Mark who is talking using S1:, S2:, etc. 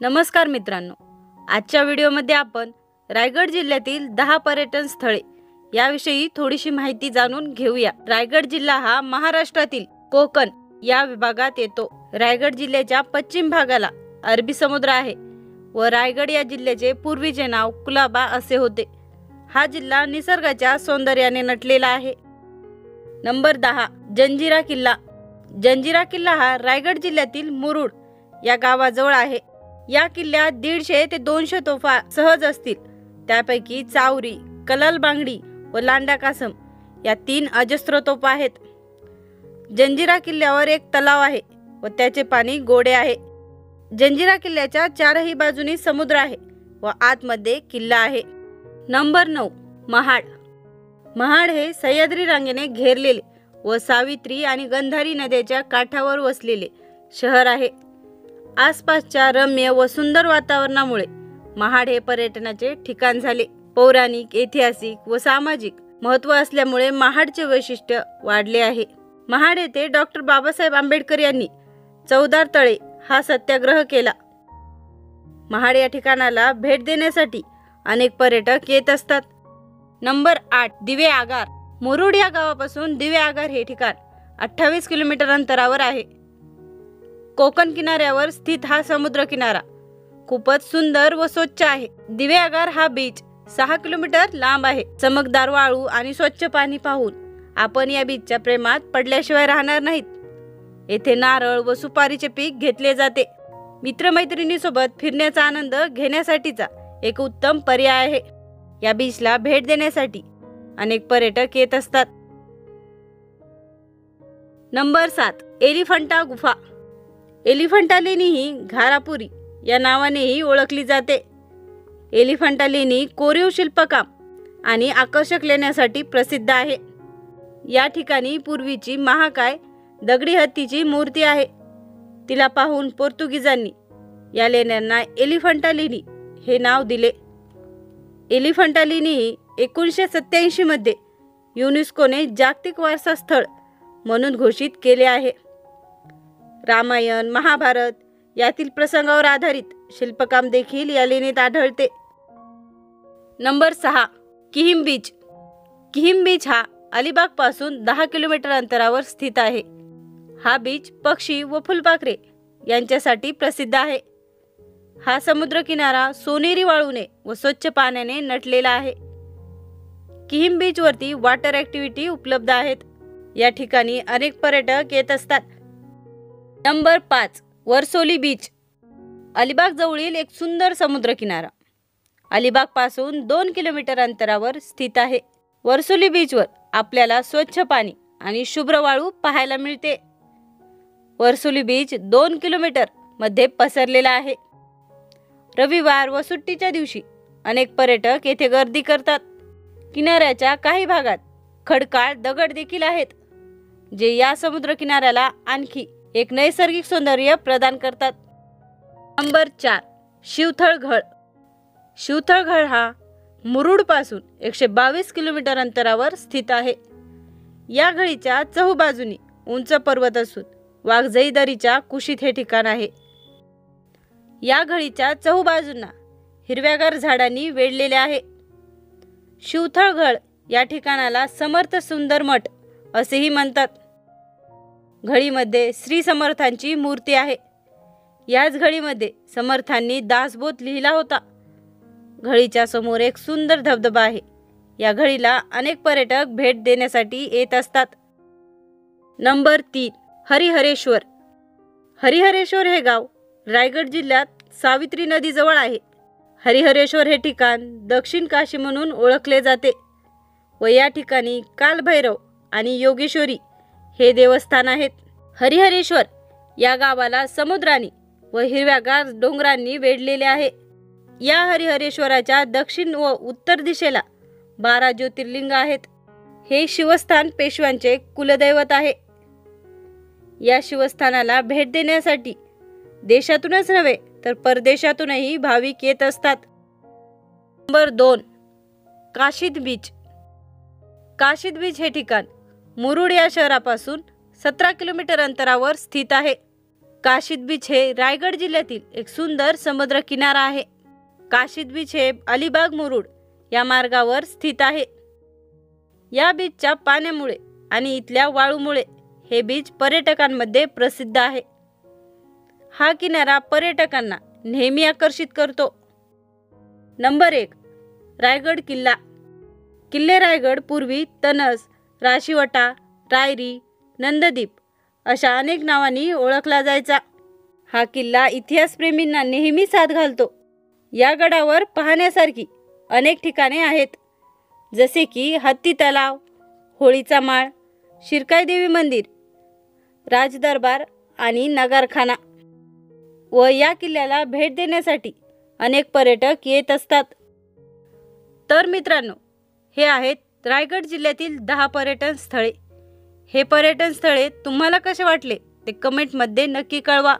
S1: नमस्कार मित्रांनो, आजच्या व्हिडिओमध्ये आपण रायगड जिल्ह्यातील 10 पर्यटन स्थळे याविषयी थोडीशी माहिती जाणून घेऊया। रायगड जिल्हा हा महाराष्ट्रातील कोकण या विभागात येतो। रायगड जिल्ह्याच्या पश्चिम भागाला अरबी समुद्र आहे व रायगड या जिल्ह्याचे पूर्वीचे नाव कुलाबा असे होते। हा जिल्हा निसर्गाच्या सौंदर्याने नटलेला आहे। नंबर 10 जंजिरा किल्ला। जंजिरा किल्ला हा रायगड जिल्ह्यातील मुरुड या गावाजवळ आहे। या किल्ल्यात 150 ते 200 तोफा सहज असतील। त्यापैकी चावरी, कलाल बांगडी व लांडा कासम या 3 अजस्त्र तोफा आहेत। जंजिरा किल्ल्यावर एक तलाव आहे व त्याचे पाणी गोडे आहे। जंजिरा किल्ल्याच्या चारही बाजूनी समुद्र आहे व आतमध्ये किल्ला आहे। नंबर 9 महाड। महाड हे सह्याद्री रांगेने घेरलेले व सावित्री आणि गंधारी नद्याच्या काठावर वसलेले शहर आहे। आसपासच्या रम्य व सुंदर वातावरणामुळे महाड हे पर्यटनाचे ठिकाण झाले। पौराणिक, ऐतिहासिक व सामाजिक महत्त्व असल्यामुळे महाडचे वैशिष्ट्य वाढले आहे। महाड येथे डॉक्टर बाबासाहेब आंबेडकर यांनी 14 तळे हा सत्याग्रह केला। महाड या ठिकाणाला भेट देण्यासाठी अनेक पर्यटक येत असतात। नंबर 8 दिवे आगार। मुरुड या गावापासून दिवे आगार हे ठिकाण 28 किलोमीटर अंतरावर आहे। कोकण किनाऱ्यावर स्थित हा समुद्र किनारा खूपच सुंदर व स्वच्छ आहे। दिवे आगार हा बीच 6 किलोमीटर लांब आहे। चमकदार वाळू आणि स्वच्छ पाणी पाहून आपण या बीचच्या प्रेमात पडल्याशिवाय राहणार नाहीत। येथे नारळ व सुपारीचे पीक घेतले जाते। मित्रमैत्रिणींसोबत फिरण्याचा आनंद घेण्यासाठीचा एक उत्तम पर्याय आहे। या बीचला भेट देण्यासाठी अनेक पर्यटक येत असतात। नंबर 7 एलिफंटा गुफा। एलिफंटा लेणी ही घारापुरी या नावानेही ओळखली जाते। एलिफंटा लेणी कोरीव शिल्पकाम आणि आकर्षक लेण्यासाठी प्रसिद्ध आहे। या ठिकाणी पूर्वीची महाकाय दगडी हत्तीची मूर्ती आहे। तिला पाहून पोर्तुगीजांनी या लेण्यांना एलिफंटा लेणी हे नाव दिले। एलिफंटा लेणी ही 1987 मध्ये युनेस्कोने जागतिक वारसा स्थळ म्हणून घोषित केले आहे। रामायण, महाभारत यातील प्रसंगावर आधारित शिल्पकाम देखील या लेणीत आढळते। Number 6 Kihim beach. Kihim beach हा अलिबाग पासून 10 किलोमीटर अंतरावर स्थित आहे। हा बीच पक्षी व फुलपाखरे यांच्यासाठी प्रसिद्ध आहे। हा समुद्र किनारा सोनेरी वाळूने व स्वच्छ पाण्याने नटलेला आहे। किहिम बीच वरती वॉटर ॲक्टिव्हिटी उपलब्ध आहेत। या ठिकाणी अनेक पर्यटक येत असतात। Number 5 Varsoli beach. अलिबाग जवळील एक सुंदर समुद्र किनारा अलिबाग पासून 2 किलोमीटर अंतरावर स्थित आहे। वर्सोली बीचवर आपल्याला स्वच्छ पाणी आणि शुभ्र वाळू पाहायला मिळते। वर्सोली बीच 2 किलोमीटर मध्ये पसरलेला आहे। रविवार व सुट्टीच्या दिवशी अनेक पर्यटक येथे गर्दी करतात। किनाऱ्याच्या काही भागात खडकाळ दगड देखील आहेत, जे या समुद्र किनाऱ्याला आणखी एक नैसर्गिक सौंदर्य प्रदान करतात। नंबर 4 शिवथळघळ। शिवथळघळ हा मुरुड पासून 122 किलोमीटर अंतरावर स्थित आहे। या घळीच्या चहूबाजूनी उंच पर्वत असून वाघजाई दरीच्या कुशीत हे ठिकाण आहे। या घळीच्या चहूबाजूंना हिरव्यागार झाडांनी वेढलेले आहे। शिवथळघळ या ठिकाणाला समर्थ सुंदर मठ असेही म्हणतात। घळीमध्ये श्री समर्थांची मूर्ती आहे। याच घळीमध्ये समर्थांनी दासबोध लिहिला होता। घळीच्या समोर एक सुंदर धबधबा आहे। या घळीला अनेक पर्यटक भेट देण्यासाठी येत असतात। नंबर 3 हरिहरेश्वर। हरिहरेश्वर हे गाव रायगड जिल्ह्यात सावित्री नदीजवळ आहे। हरिहरेश्वर हे ठिकाण दक्षिण काशी म्हणून ओळखले जाते व या ठिकाणी कालभैरव आणि योगेश्वरी हे देवस्थान आहेत। हरिहरेश्वर या गावाला समुद्राने व हिरव्यागार डोंगरांनी वेढलेले आहे। या हरिहरेश्वराच्या दक्षिण व उत्तर दिशेला 12 ज्योतिर्लिंग आहेत। हे शिवस्थान पेशव्यांचे कुलदैवत आहे। या शिवस्थानाला भेट देण्यासाठी देशातूनच नव्हे तर परदेशातूनही भाविक येत असतात। Number 2 Kashid beach. Kashid beach हे ठिकाण मुरुड या शहरापासून 17 किलोमीटर अंतरावर स्थित आहे। काशीद बीच हे रायगड जिल्ह्यातील एक सुंदर समुद्र किनारा आहे. काशीद बीच हे अलिबाग मुरुड या मार्गावर स्थित आहे. या बीचच्या पाण्यामुळे आणि इथल्या वाळूमुळे हे बीच पर्यटकांमध्ये प्रसिद्ध आहे. हा किनारा पर्यटकांना नेहमी आकर्षित करतो. नंबर 1, रायगड किल्ला. किल्ले रायगड पूर्वी तनस, राशिवटा, रायरी, नंददीप अशा अनेक नावांनी ओळखला जायचा. हा किल्ला इतिहासप्रेमींना नेहमी साथ घालतो. या गडावर पाहण्यासारखी अनेक ठिकाणे आहेत, जसे की हत्ती तलाव, होळीचा माळ, शिरकाई देवी मंदिर, राजदरबार आणि नगारखाना. व या किल्ल्याला भेट देण्यासाठी अनेक पर्यटक येत असतात. तर मित्रांनो, हे आहेत रायगड जिल्ह्यातील 10 पर्यटन स्थळे. हे पर्यटन स्थळे तुम्हाला कसे वाटले ते कमेंटमध्ये नक्की कळवा.